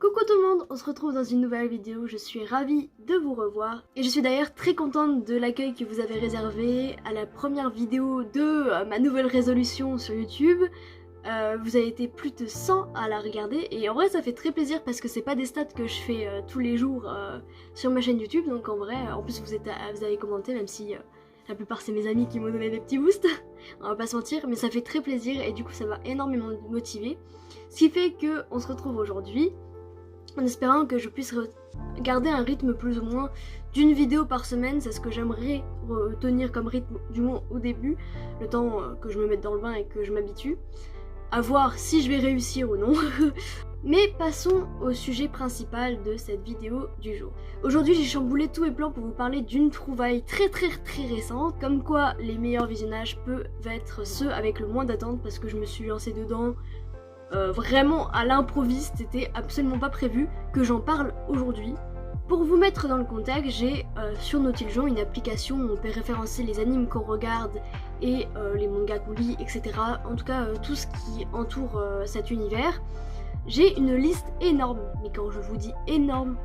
Coucou tout le monde, on se retrouve dans une nouvelle vidéo, je suis ravie de vous revoir et je suis d'ailleurs très contente de l'accueil que vous avez réservé à la première vidéo de ma nouvelle résolution sur YouTube. Vous avez été plus de 100 à la regarder et en vrai ça fait très plaisir parce que c'est pas des stats que je fais tous les jours sur ma chaîne YouTube, donc en vrai, en plus vous avez commenté, même si la plupart c'est mes amis qui m'ont donné des petits boosts, on va pas se mentir, mais ça fait très plaisir et du coup ça m'a énormément motivé. Ce qui fait qu'on se retrouve aujourd'hui en espérant que je puisse garder un rythme plus ou moins d'une vidéo par semaine. C'est ce que j'aimerais tenir comme rythme, du moins au début, le temps que je me mette dans le bain et que je m'habitue, à voir si je vais réussir ou non. Mais passons au sujet principal de cette vidéo du jour. Aujourd'hui j'ai chamboulé tous mes plans pour vous parler d'une trouvaille très récente, comme quoi les meilleurs visionnages peuvent être ceux avec le moins d'attente, parce que je me suis lancée dedans vraiment à l'improviste, c'était absolument pas prévu que j'en parle aujourd'hui. Pour vous mettre dans le contexte, j'ai sur Nautiljon une application où on peut référencer les animes qu'on regarde et les mangas qu'on lit, etc. En tout cas tout ce qui entoure cet univers. J'ai une liste énorme, mais quand je vous dis énorme,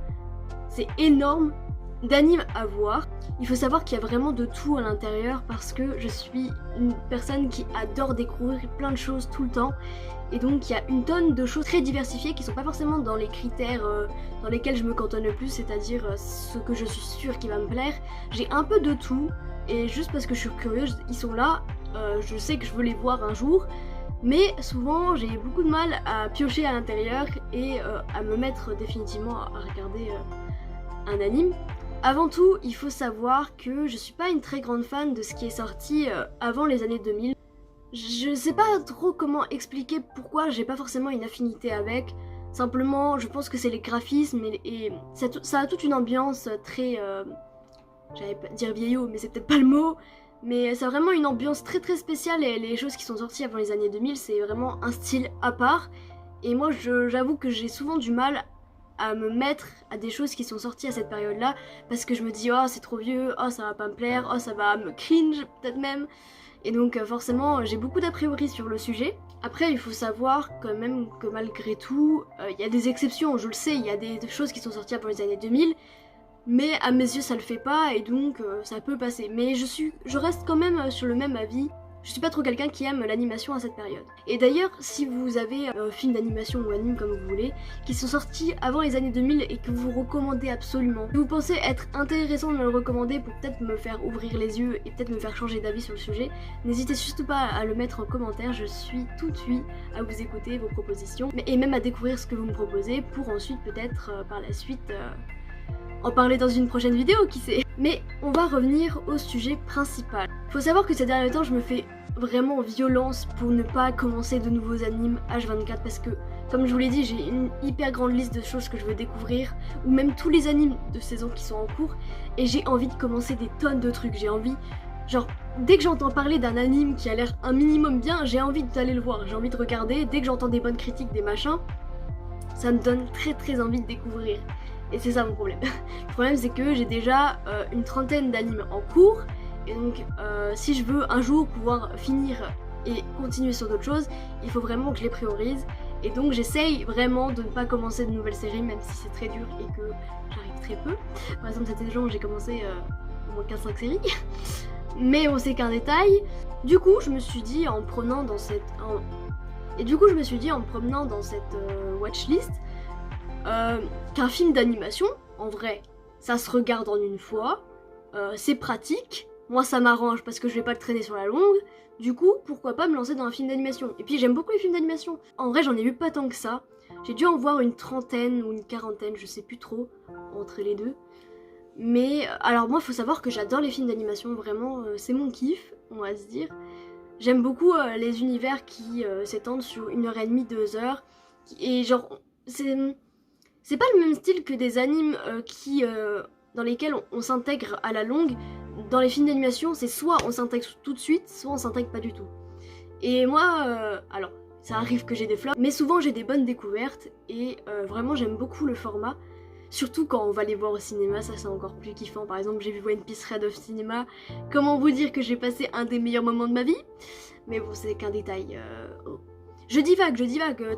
c'est énorme, d'animes à voir. Il faut savoir qu'il y a vraiment de tout à l'intérieur parce que je suis une personne qui adore découvrir plein de choses tout le temps. Et donc il y a une tonne de choses très diversifiées qui sont pas forcément dans les critères dans lesquels je me cantonne le plus, c'est-à-dire ce que je suis sûre qui va me plaire. J'ai un peu de tout et juste parce que je suis curieuse, ils sont là, je sais que je veux les voir un jour. Mais souvent j'ai beaucoup de mal à piocher à l'intérieur et à me mettre définitivement à regarder un anime. Avant tout, il faut savoir que je suis pas une très grande fan de ce qui est sorti avant les années 2000. Je sais pas trop comment expliquer pourquoi j'ai pas forcément une affinité avec. Simplement, je pense que c'est les graphismes et ça a toute une ambiance très... j'allais pas dire vieillot, mais c'est peut-être pas le mot. Mais ça a vraiment une ambiance très spéciale et les choses qui sont sorties avant les années 2000, c'est vraiment un style à part. Et moi, j'avoue que j'ai souvent du mal à me mettre à des choses qui sont sorties à cette période-là parce que je me dis « Oh, c'est trop vieux, oh, ça va pas me plaire, oh, ça va me cringe, peut-être même ». Et donc forcément j'ai beaucoup d'a priori sur le sujet. Après il faut savoir quand même que malgré tout, il y a des exceptions, je le sais, il y a des choses qui sont sorties avant les années 2000, mais à mes yeux ça le fait pas et donc ça peut passer. Mais je reste quand même sur le même avis. Je suis pas trop quelqu'un qui aime l'animation à cette période. Et d'ailleurs, si vous avez un film d'animation ou anime comme vous voulez, qui sont sortis avant les années 2000 et que vous recommandez absolument, que vous pensez être intéressant de me le recommander pour peut-être me faire ouvrir les yeux et peut-être me faire changer d'avis sur le sujet, n'hésitez surtout pas à le mettre en commentaire, je suis tout oui à vous écouter, vos propositions, et même à découvrir ce que vous me proposez pour ensuite peut-être par la suite en parler dans une prochaine vidéo, qui sait. Mais on va revenir au sujet principal. Faut savoir que ces derniers temps je me fais vraiment violence pour ne pas commencer de nouveaux animes H24 parce que, comme je vous l'ai dit, j'ai une hyper grande liste de choses que je veux découvrir, ou même tous les animes de saison qui sont en cours, et j'ai envie de commencer des tonnes de trucs. J'ai envie, genre, dès que j'entends parler d'un anime qui a l'air un minimum bien, j'ai envie d'aller le voir, j'ai envie de regarder. Dès que j'entends des bonnes critiques, des machins, ça me donne très envie de découvrir. Et c'est ça mon problème. Le problème c'est que j'ai déjà une trentaine d'animes en cours. Et donc si je veux un jour pouvoir finir et continuer sur d'autres choses, il faut vraiment que je les priorise. Et donc j'essaye vraiment de ne pas commencer de nouvelles séries, même si c'est très dur et que j'arrive très peu. Par exemple cette saison j'ai commencé au moins 15-5 séries. Mais bon, c'est qu'un détail. Du coup je me suis dit en prenant dans cette... watchlist, qu'un film d'animation, en vrai, ça se regarde en une fois, c'est pratique, moi ça m'arrange parce que je vais pas le traîner sur la longue, du coup pourquoi pas me lancer dans un film d'animation. Et puis j'aime beaucoup les films d'animation, en vrai j'en ai vu pas tant que ça, j'ai dû en voir une trentaine ou une quarantaine, je sais plus trop, entre les deux. Mais alors moi faut savoir que j'adore les films d'animation, vraiment c'est mon kiff, on va se dire. J'aime beaucoup les univers qui s'étendent sur 1h30, 2 heures, et genre c'est pas le même style que des animes dans lesquels on s'intègre à la longue. Dans les films d'animation, c'est soit on s'intègre tout de suite, soit on s'intègre pas du tout. Et moi, alors, ça arrive que j'ai des flops, mais souvent j'ai des bonnes découvertes, et vraiment j'aime beaucoup le format. Surtout quand on va les voir au cinéma, ça c'est encore plus kiffant. Par exemple, j'ai vu One Piece Red of Cinema. Comment vous dire que j'ai passé un des meilleurs moments de ma vie? Mais bon, c'est qu'un détail. Je divague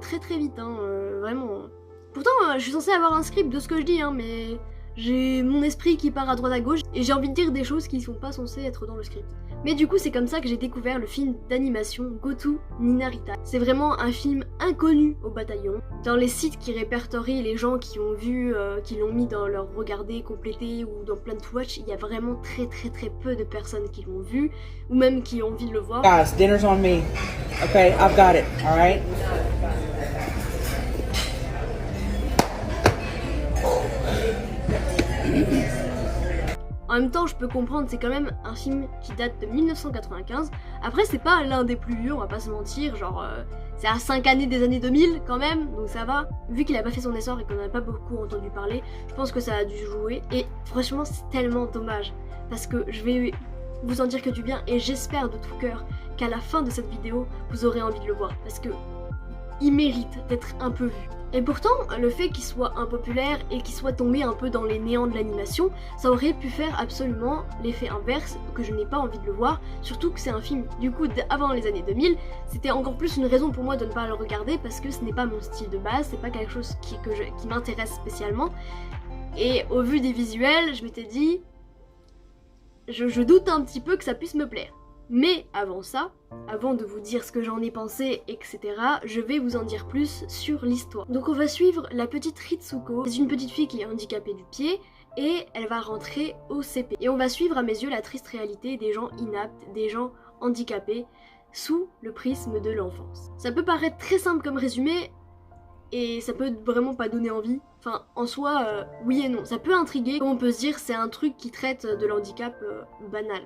très vite, hein, vraiment. Pourtant, je suis censée avoir un script de ce que je dis, hein, mais j'ai mon esprit qui part à droite à gauche et j'ai envie de dire des choses qui sont pas censées être dans le script. Mais du coup, c'est comme ça que j'ai découvert le film d'animation Goto Ninarita. C'est vraiment un film inconnu au bataillon. Dans les sites qui répertorient les gens qui ont vu, qui l'ont mis dans leur regardé, complété ou dans Plan to Watch, il y a vraiment très peu de personnes qui l'ont vu ou même qui ont envie de le voir. Guys, dinner's on me. Okay, I've got it, alright? En même temps, je peux comprendre, c'est quand même un film qui date de 1995. Après, c'est pas l'un des plus vieux, on va pas se mentir, genre c'est à 5 années des années 2000 quand même, donc ça va. Vu qu'il a pas fait son essor et qu'on en a pas beaucoup entendu parler, je pense que ça a dû jouer. Et franchement, c'est tellement dommage, parce que je vais vous en dire que du bien, et j'espère de tout cœur qu'à la fin de cette vidéo, vous aurez envie de le voir, parce que il mérite d'être un peu vu. Et pourtant, le fait qu'il soit impopulaire et qu'il soit tombé un peu dans les néants de l'animation, ça aurait pu faire absolument l'effet inverse, que je n'ai pas envie de le voir, surtout que c'est un film du coup avant les années 2000, c'était encore plus une raison pour moi de ne pas le regarder parce que ce n'est pas mon style de base, c'est pas quelque chose qui m'intéresse spécialement. Et au vu des visuels, je m'étais dit, je doute un petit peu que ça puisse me plaire. Mais avant ça, avant de vous dire ce que j'en ai pensé, etc., je vais vous en dire plus sur l'histoire. Donc on va suivre la petite Ritsuko, c'est une petite fille qui est handicapée du pied, et elle va rentrer au CP. Et on va suivre à mes yeux la triste réalité des gens inaptes, des gens handicapés, sous le prisme de l'enfance. Ça peut paraître très simple comme résumé, et ça peut vraiment pas donner envie. Enfin, en soi, oui et non. Ça peut intriguer, comme on peut se dire, c'est un truc qui traite de l'handicap banal.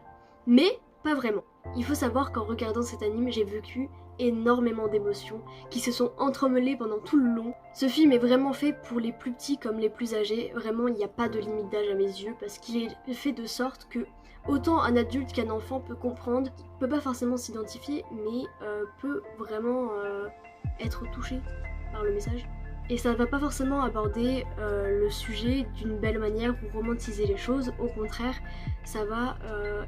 Mais pas vraiment. Il faut savoir qu'en regardant cet anime, j'ai vécu énormément d'émotions qui se sont entremêlées pendant tout le long. Ce film est vraiment fait pour les plus petits comme les plus âgés. Vraiment, il n'y a pas de limite d'âge à mes yeux parce qu'il est fait de sorte que autant un adulte qu'un enfant peut comprendre, peut pas forcément s'identifier, mais peut vraiment être touché par le message. Et ça va pas forcément aborder le sujet d'une belle manière ou romantiser les choses, au contraire, ça va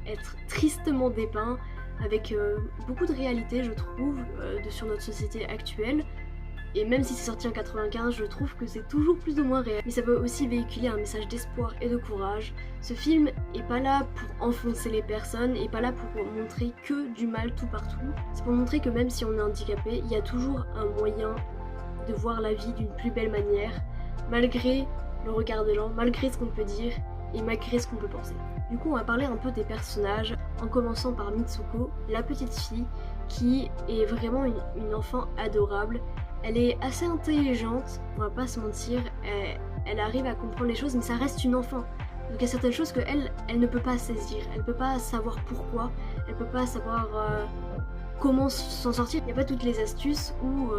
être tristement dépeint avec beaucoup de réalité, je trouve, sur notre société actuelle. Et même si c'est sorti en 95, je trouve que c'est toujours plus ou moins réel. Mais ça veut aussi véhiculer un message d'espoir et de courage. Ce film est pas là pour enfoncer les personnes, et pas là pour montrer que du mal tout partout. C'est pour montrer que même si on est handicapé, il y a toujours un moyen de voir la vie d'une plus belle manière, malgré le regard des gens, malgré ce qu'on peut dire et malgré ce qu'on peut penser. Du coup, on va parler un peu des personnages, en commençant par Mitsuko, la petite fille qui est vraiment une enfant adorable. Elle est assez intelligente, on va pas se mentir, elle arrive à comprendre les choses, mais ça reste une enfant. Donc il y a certaines choses qu'elle ne peut pas saisir, elle peut pas savoir pourquoi, elle peut pas savoir comment s'en sortir. Il n'y a pas toutes les astuces ou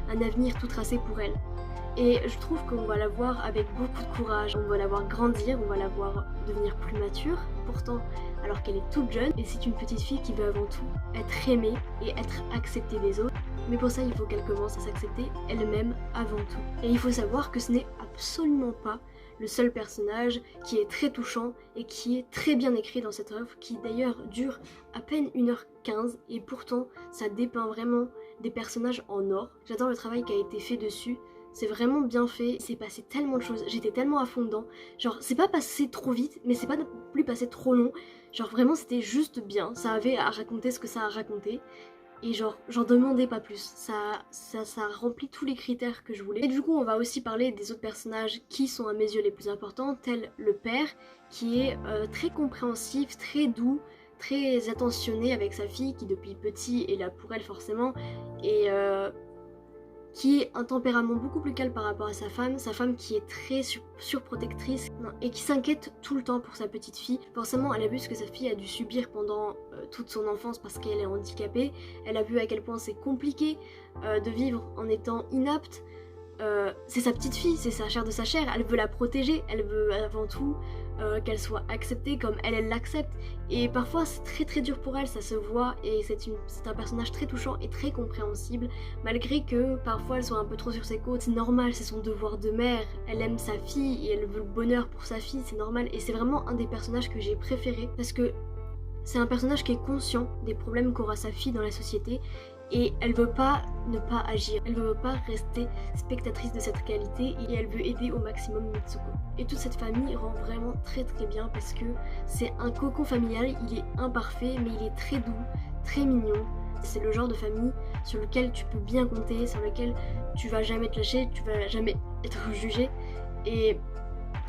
un avenir tout tracé pour elle. Et je trouve qu'on va la voir avec beaucoup de courage, on va la voir grandir, on va la voir devenir plus mature, pourtant alors qu'elle est toute jeune, et c'est une petite fille qui veut avant tout être aimée et être acceptée des autres. Mais pour ça, il faut qu'elle commence à s'accepter elle-même avant tout. Et il faut savoir que ce n'est absolument pas le seul personnage qui est très touchant et qui est très bien écrit dans cette œuvre, qui d'ailleurs dure à peine 1h15, et pourtant ça dépeint vraiment des personnages en or. J'adore le travail qui a été fait dessus, c'est vraiment bien fait, c'est passé tellement de choses, j'étais tellement à fond dedans, genre c'est pas passé trop vite, mais c'est pas non plus passé trop long, genre vraiment c'était juste bien, ça avait à raconter ce que ça a raconté. Et genre, j'en demandais pas plus, ça remplit tous les critères que je voulais. Et du coup, on va aussi parler des autres personnages qui sont à mes yeux les plus importants, tel le père, qui est très compréhensif, très doux, très attentionné avec sa fille, qui depuis petit est là pour elle forcément, et qui est un tempérament beaucoup plus calme par rapport à sa femme qui est très surprotectrice et qui s'inquiète tout le temps pour sa petite fille. Forcément, elle a vu ce que sa fille a dû subir pendant toute son enfance parce qu'elle est handicapée. Elle a vu à quel point c'est compliqué de vivre en étant inapte. C'est sa petite fille, c'est sa chair de sa chair, elle veut la protéger, elle veut avant tout qu'elle soit acceptée comme elle l'accepte. Et parfois c'est très dur pour elle, ça se voit, et c'est un personnage très touchant et très compréhensible, malgré que parfois elle soit un peu trop sur ses côtes. C'est normal, c'est son devoir de mère, elle aime sa fille et elle veut le bonheur pour sa fille, c'est normal. Et c'est vraiment un des personnages que j'ai préféré parce que c'est un personnage qui est conscient des problèmes qu'aura sa fille dans la société et elle veut pas ne pas agir, elle veut pas rester spectatrice de cette réalité et elle veut aider au maximum Mitsuko. Et toute cette famille rend vraiment très bien parce que c'est un cocon familial, il est imparfait mais il est très doux, très mignon. C'est le genre de famille sur lequel tu peux bien compter, sur lequel tu vas jamais te lâcher, tu vas jamais être jugé. Et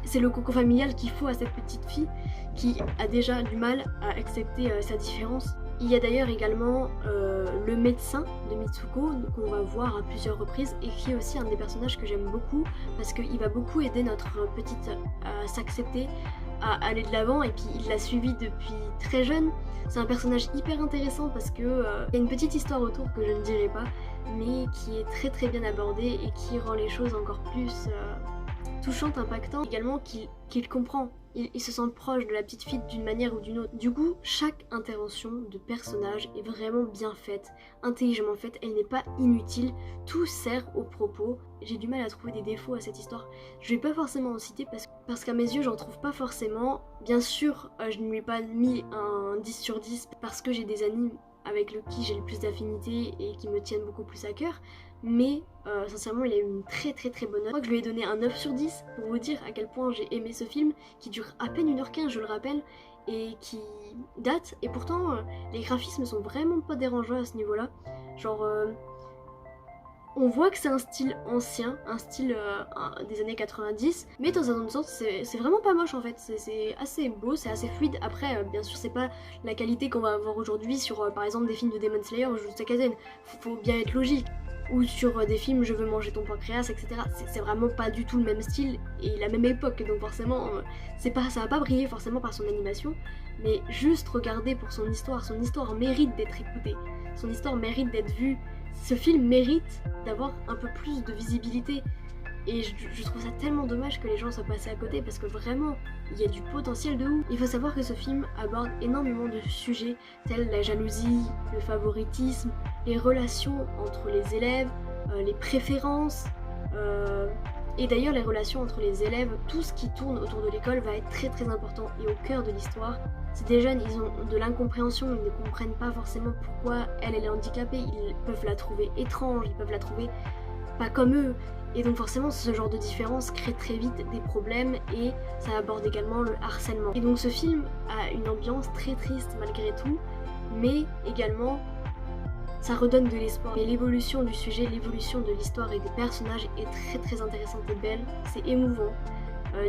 c'est le cocon familial qu'il faut à cette petite fille qui a déjà du mal à accepter sa différence. Il y a d'ailleurs également le médecin de Mitsuko qu'on va voir à plusieurs reprises et qui est aussi un des personnages que j'aime beaucoup parce qu'il va beaucoup aider notre petite à s'accepter, à aller de l'avant, et puis il l'a suivi depuis très jeune. C'est un personnage hyper intéressant parce que il y a une petite histoire autour que je ne dirai pas mais qui est très bien abordée et qui rend les choses encore plus touchantes, impactantes. Également qu'il comprend. Il se sent proche de la petite fille d'une manière ou d'une autre. Du coup, chaque intervention de personnage est vraiment bien faite, intelligemment faite, elle n'est pas inutile, tout sert au propos. J'ai du mal à trouver des défauts à cette histoire. Je vais pas forcément en citer parce qu'à mes yeux, j'en trouve pas forcément. Bien sûr, je ne lui ai pas mis un 10 sur 10 parce que j'ai des animes avec qui j'ai le plus d'affinité et qui me tiennent beaucoup plus à cœur. Mais sincèrement il a eu une très bonne note. Je crois que je lui ai donné un 9 sur 10 pour vous dire à quel point j'ai aimé ce film qui dure à peine 1h15 je le rappelle et qui date, et pourtant les graphismes sont vraiment pas dérangeants à ce niveau là. Genre on voit que c'est un style ancien, un style des années 90, mais dans un autre sens c'est vraiment pas moche en fait, c'est assez beau, c'est assez fluide. Après bien sûr c'est pas la qualité qu'on va avoir aujourd'hui sur par exemple des films de Demon Slayer ou Jujutsu Kaisen, faut bien être logique, ou sur des films Je veux manger ton pancréas, etc. C'est vraiment pas du tout le même style et la même époque, donc forcément ça va pas briller forcément par son animation, mais juste regarder pour son histoire mérite d'être écoutée, son histoire mérite d'être vue. Ce film mérite d'avoir un peu plus de visibilité et je trouve ça tellement dommage que les gens soient passés à côté parce que vraiment il y a du potentiel de ouf. Il faut savoir que ce film aborde énormément de sujets tels la jalousie, le favoritisme, les relations entre les élèves, les préférences, et d'ailleurs les relations entre les élèves, tout ce qui tourne autour de l'école va être très important et au cœur de l'histoire. Si des jeunes ils ont de l'incompréhension, ils ne comprennent pas forcément pourquoi elle est handicapée, ils peuvent la trouver étrange, ils peuvent la trouver pas comme eux, et donc forcément ce genre de différence crée très vite des problèmes et ça aborde également le harcèlement. Et donc ce film a une ambiance très triste malgré tout, mais également ça redonne de l'espoir. Et l'évolution du sujet, l'évolution de l'histoire et des personnages est très intéressante et belle, c'est émouvant.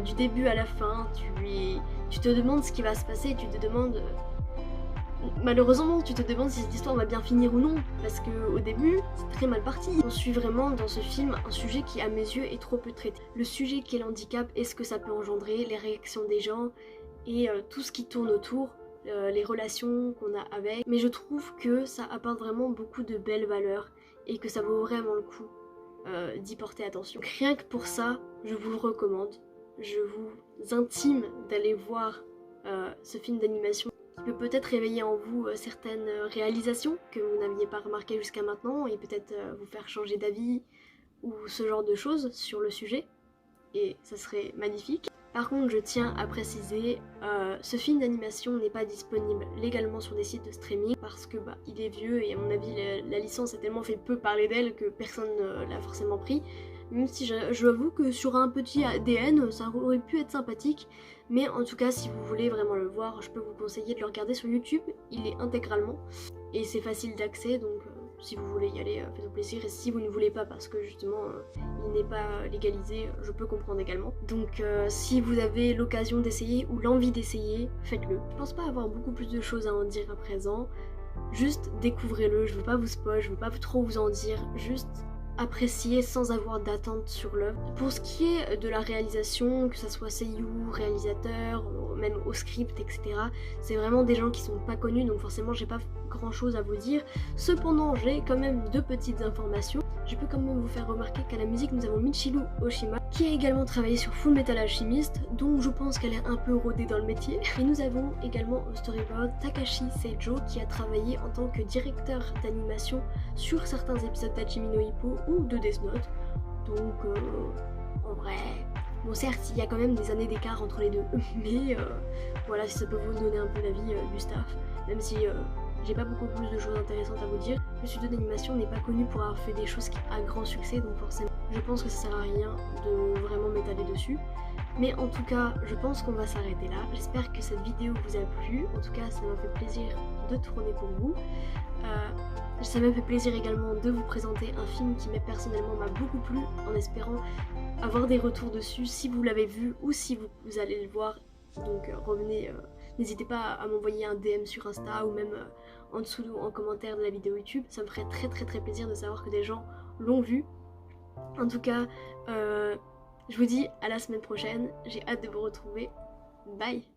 Du début à la fin, tu te demandes ce qui va se passer, tu te demandes... Malheureusement, tu te demandes si cette histoire va bien finir ou non, parce qu'au début, c'est très mal parti. On suit vraiment dans ce film un sujet qui, à mes yeux, est trop peu traité. Le sujet qu'est le handicap et ce que ça peut engendrer, les réactions des gens et tout ce qui tourne autour, les relations qu'on a avec. Mais je trouve que ça apporte vraiment beaucoup de belles valeurs et que ça vaut vraiment le coup d'y porter attention. Donc, rien que pour ça, je vous le recommande. Je vous intime d'aller voir ce film d'animation qui peut peut-être réveiller en vous certaines réalisations que vous n'aviez pas remarquées jusqu'à maintenant et peut-être vous faire changer d'avis ou ce genre de choses sur le sujet, et ça serait magnifique. Par contre, je tiens à préciser, ce film d'animation n'est pas disponible légalement sur des sites de streaming parce que il est vieux et à mon avis la licence a tellement fait peu parler d'elle que personne ne l'a forcément pris. Même si j'avoue que sur un petit ADN ça aurait pu être sympathique, mais en tout cas si vous voulez vraiment le voir, je peux vous conseiller de le regarder sur YouTube, il est intégralement et c'est facile d'accès, donc si vous voulez y aller, faites-vous plaisir, et si vous ne voulez pas parce que justement il n'est pas légalisé, je peux comprendre également. Donc si vous avez l'occasion d'essayer ou l'envie d'essayer, faites-le. Je pense pas avoir beaucoup plus de choses à en dire à présent, juste découvrez-le, je veux pas vous spoil, je veux pas trop vous en dire, juste apprécier sans avoir d'attente sur l'œuvre. Pour ce qui est de la réalisation, que ça soit seiyuu, réalisateur, même au script, etc., c'est vraiment des gens qui sont pas connus, donc forcément j'ai pas grand chose à vous dire. Cependant, j'ai quand même deux petites informations. Je peux quand même vous faire remarquer qu'à la musique, nous avons Michiru Oshima, qui a également travaillé sur Full Metal Alchemist, donc je pense qu'elle est un peu rodée dans le métier. Et nous avons également au storyboard Takashi Seijo, qui a travaillé en tant que directeur d'animation sur certains épisodes d'Hajime no Ippo ou de Death Note. Donc, en vrai... Bon, certes, il y a quand même des années d'écart entre les deux, mais voilà, si ça peut vous donner un peu l'avis du staff, même si j'ai pas beaucoup plus de choses intéressantes à vous dire. Le studio d'animation n'est pas connu pour avoir fait des choses à grand succès, donc forcément je pense que ça sert à rien de vraiment m'étaler dessus. Mais en tout cas, je pense qu'on va s'arrêter là. J'espère que cette vidéo vous a plu. En tout cas, ça m'a fait plaisir de tourner pour vous. Ça m'a fait plaisir également de vous présenter un film qui personnellement m'a beaucoup plu, en espérant avoir des retours dessus si vous l'avez vu ou si vous allez le voir. Donc revenez, n'hésitez pas à m'envoyer un DM sur Insta ou même en dessous en commentaire de la vidéo YouTube. Ça me ferait très plaisir de savoir que des gens l'ont vu. En tout cas, je vous dis à la semaine prochaine, j'ai hâte de vous retrouver. Bye!